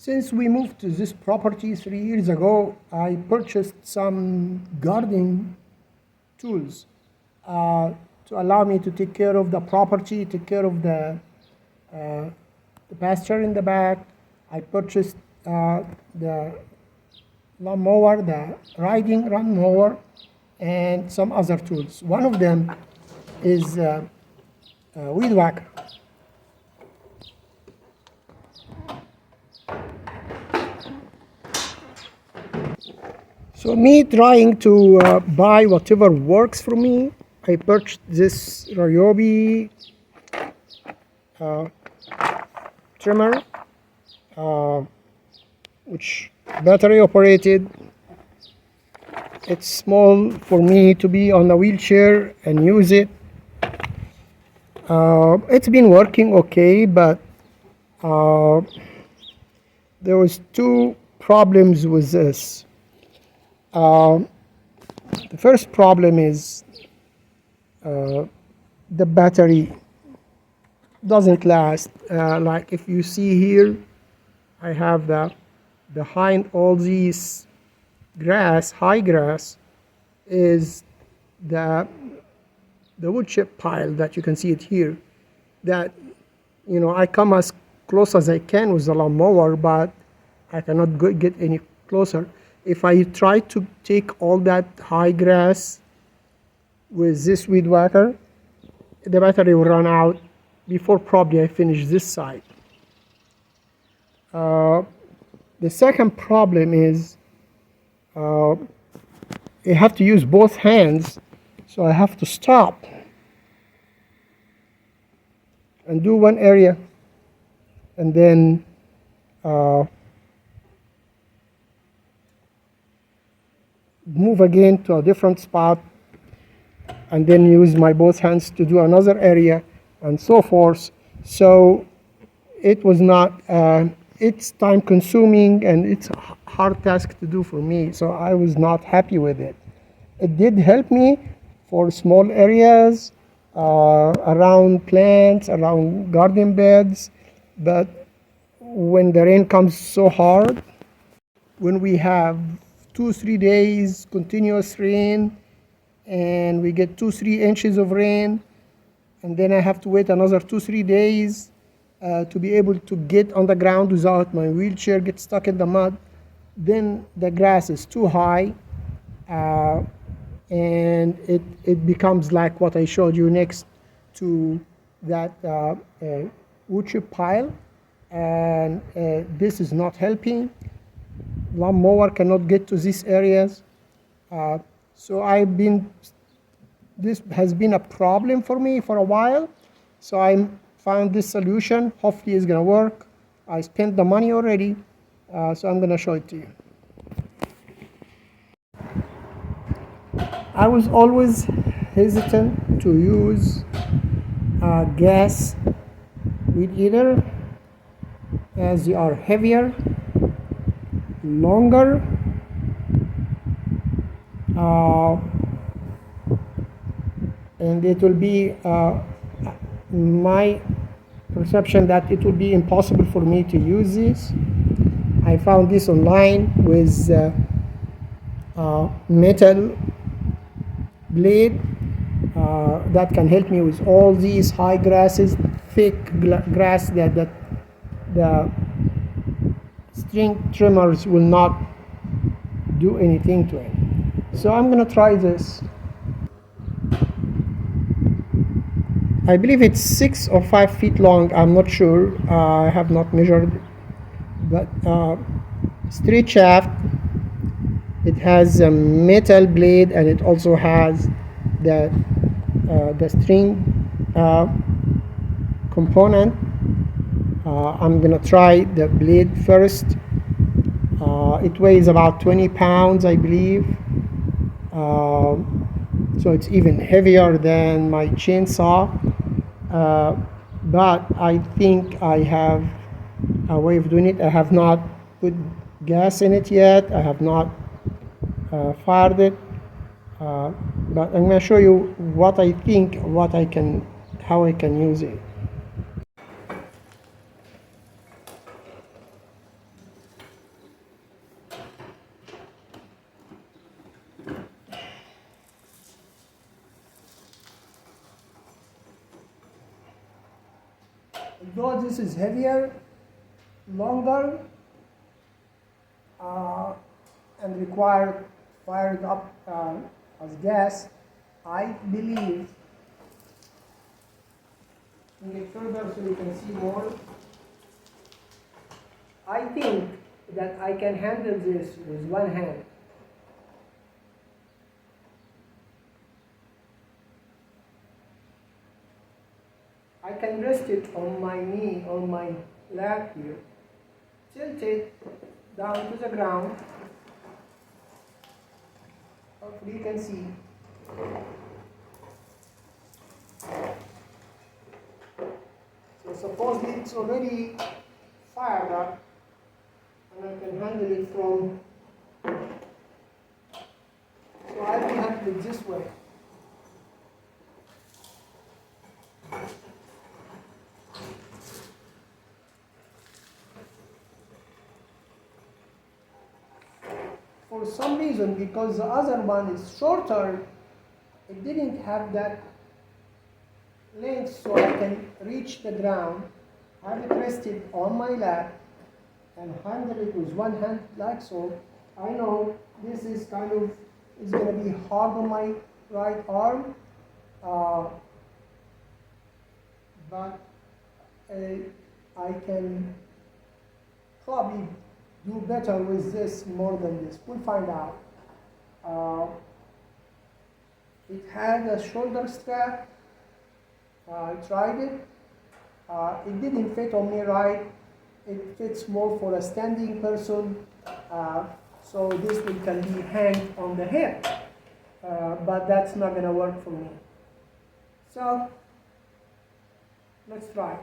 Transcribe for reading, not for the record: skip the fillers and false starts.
Since we moved to this property 3 years ago, I purchased some gardening tools to allow me to take care of the property, take care of the pasture in the back. I purchased the lawnmower, the riding lawnmower, and some other tools. One of them is weed whacker. So me trying to buy whatever works for me, I purchased this Ryobi trimmer, which battery operated. It's small for me to be on a wheelchair and use it. It's been working okay, but there was two problems with this. The first problem is the battery doesn't last. Like if you see here, I have behind all these grass, high grass, is the wood chip pile that you can see it here. That, you know, I come as close as I can with the lawnmower, but I cannot get any closer. If I try to take all that high grass with this weed whacker, the battery will run out before probably I finish this side. The second problem is you have to use both hands, so I have to stop and do one area and then move again to a different spot and then use my both hands to do another area and so forth. So it was not, it's time consuming and it's a hard task to do for me, so I was not happy with it. It did help me for small areas, around plants, around garden beds, but when the rain comes so hard, when we have 2-3 days continuous rain and we get 2-3 inches of rain, and then I have to wait another 2-3 days to be able to get on the ground without my wheelchair get stuck in the mud, then the grass is too high and it becomes like what I showed you next to that wood chip pile, and this is not helping. Lawnmower cannot get to these areas. So this has been a problem for me for a while. So I found this solution. Hopefully it's gonna work. I spent the money already, so I'm gonna show it to you. I was always hesitant to use gas weed eater as they are heavier, longer, and it will be my perception that it will be impossible for me to use this. I found this online with metal blade that can help me with all these high grasses, thick grass that the string trimmers will not do anything to it. So I'm gonna try this. I believe it's 6 or 5 feet long, I'm not sure, I have not measured, but straight shaft. It has a metal blade and it also has the string component. I'm gonna try the blade first. It weighs about 20 pounds, I believe. So it's even heavier than my chainsaw. But I think I have a way of doing it. I have not put gas in it yet. I have not fired it. But I'm gonna show you what I think, how I can use it. though this is heavier, longer, and required fired up as gas, I believe, bring it further so you can see more. I think that I can handle this with one hand. I can rest it on my knee, on my lap here, tilt it down to the ground. Hopefully you can see. So supposedly it's already fired up, and I can handle it from, so I will handle it this way. For some reason, because the other one is shorter, it didn't have that length, so I can reach the ground, have it rested on my lap, and handle it with one hand like so. I know this is kind of, is going to be hard on my right arm, but I can probably do better with this more than this. We'll find out. It had a shoulder strap. I tried it. It didn't fit on me right. It fits more for a standing person. So this one can be hanged on the hip. But that's not going to work for me. So let's try.